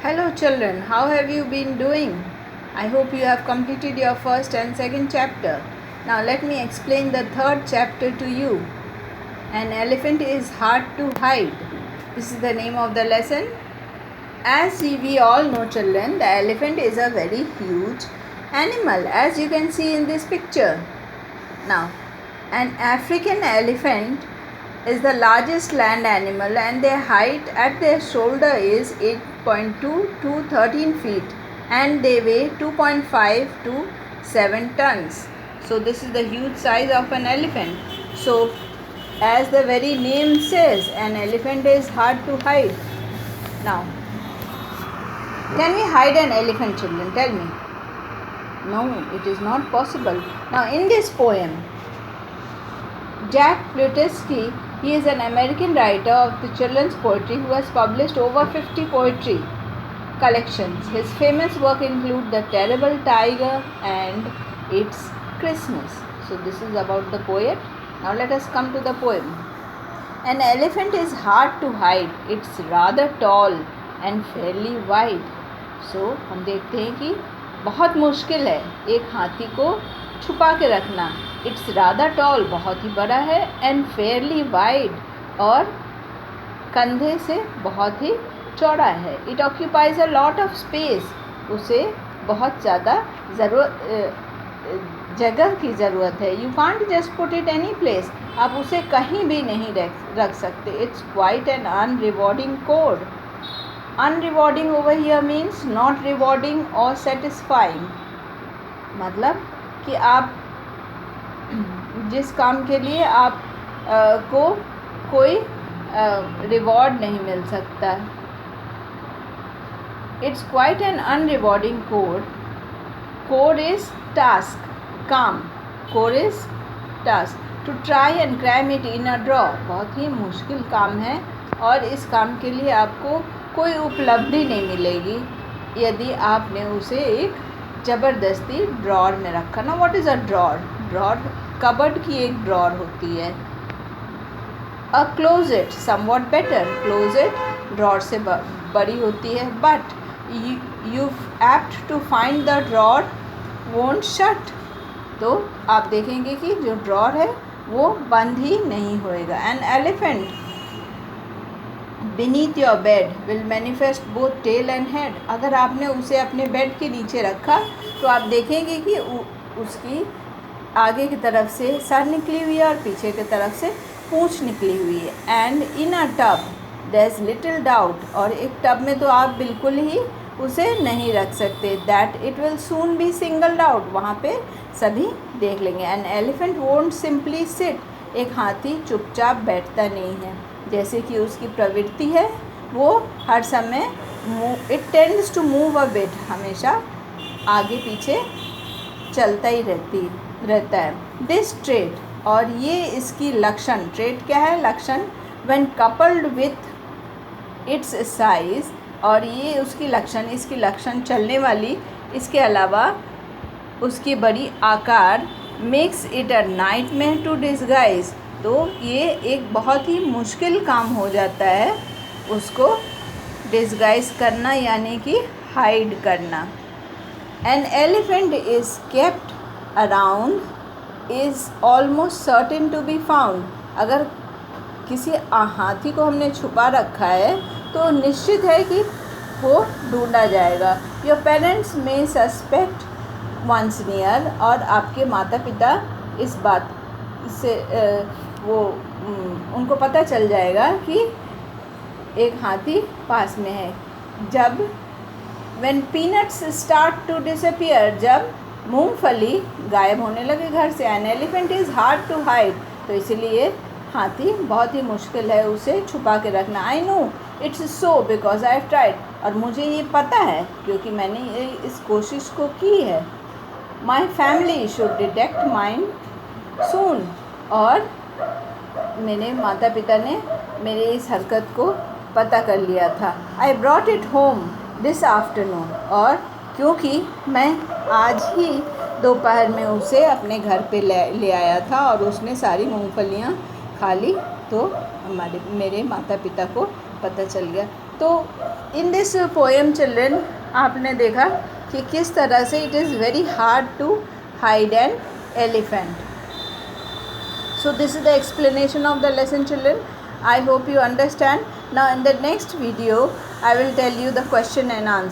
Hello children, how have you been doing? I hope you have completed your first and second chapter. Now let me explain the third chapter to you. An elephant is hard to hide. This is the name of the lesson. As we all know children, the elephant is a very huge animal, as you can see in this picture. Now, an African elephant is the largest land animal and their height at their shoulder is 8.2 to 13 feet and they weigh 2.5 to 7 tons. So this is the huge size of an elephant. So as the very name says, an elephant is hard to hide. Now, can we hide an elephant, children? Tell me. No, it is not possible. Now in this poem, Jack Plutetsky, he is an American writer of the children's poetry who has published over 50 poetry collections. His famous work include The Terrible Tiger and It's Christmas. So this is about the poet. Now let us come to the poem. An elephant is hard to hide. It's rather tall and fairly wide. So हम देखते हैं कि बहुत मुश्किल है एक हाथी को छुपा के रखना. इट्स रादर टॉल, बहुत ही बड़ा है, एंड फेयरली वाइड, और कंधे से बहुत ही चौड़ा है. It occupies a lot of space, उसे बहुत ज़्यादा जगह की ज़रूरत है. You can't just put it any place, आप उसे कहीं भी नहीं रख सकते. It's quite an unrewarding code. Unrewarding over here means not rewarding और सेटिस्फाइंग, मतलब कि आप जिस काम के लिए आप को कोई रिवॉर्ड नहीं मिल सकता. It's quite an unrewarding code. Code is task, काम. Code is task. To try and cram it in a draw, बहुत ही मुश्किल काम है और इस काम के लिए आपको कोई उपलब्धि नहीं मिलेगी यदि आपने उसे एक ज़बरदस्ती ड्रॉर में रखा. ना what is a drawer? Drawer cupboard की एक ड्रॉर होती है. A closet somewhat better. Closet drawer से बड़ी होती है. But you apt to find the drawer won't shut. तो आप देखेंगे कि जो ड्रॉर है वो बंद ही नहीं होएगा. An elephant beneath your bed will manifest both tail and head. अगर आपने उसे अपने बेड के नीचे रखा तो आप देखेंगे कि उसकी आगे की तरफ से सर निकली हुई है और पीछे की तरफ से पूँछ निकली हुई है. And in a tub there is little doubt, और एक टब में तो आप बिल्कुल ही उसे नहीं रख सकते. That it will soon be singled out, वहाँ पे सभी देख लेंगे. An elephant won't simply sit. एक हाथी चुपचाप बैठता नहीं है, जैसे कि उसकी प्रवृत्ति है वो हर समय it tends to move a bit, हमेशा आगे पीछे चलता ही रहता है. दिस ट्रेट, और ये इसकी लक्षण. ट्रेट क्या है? लक्षण. When coupled with its size, और ये उसकी लक्षण, इसकी लक्षण चलने वाली, इसके अलावा उसकी बड़ी आकार, makes it a nightmare to disguise. तो ये एक बहुत ही मुश्किल काम हो जाता है उसको डिस्गाइज करना, यानी कि हाइड करना. An elephant is kept around is almost certain to be found. अगर किसी हाथी को हमने छुपा रखा है तो निश्चित है कि वो ढूंढा जाएगा. योर पेरेंट्स में सस्पेक्ट वंस नियर, और आपके माता पिता इस बात से उनको पता चल जाएगा कि एक हाथी पास में है. जब when peanuts start to disappear, जब मूंगफली गायब होने लगे घर से. An elephant is hard to hide, तो इसीलिए हाथी बहुत ही मुश्किल है उसे छुपा के रखना. I know it's so because I have tried, और मुझे ये पता है क्योंकि मैंने इस कोशिश को की है. My family should detect mine soon, और मेरे माता पिता ने मेरे इस हरकत को पता कर लिया था. I brought it home this afternoon, और क्योंकि मैं आज ही दोपहर में उसे अपने घर पे ले आया था और उसने सारी मूंगफलियाँ खा ली, तो मेरे माता पिता को पता चल गया. तो इन दिस पोएम चिल्ड्रन आपने देखा कि किस तरह से it is very hard to hide an elephant. So this is the explanation of the lesson, children. I hope you understand. Now in the next video I will tell you the question and answer.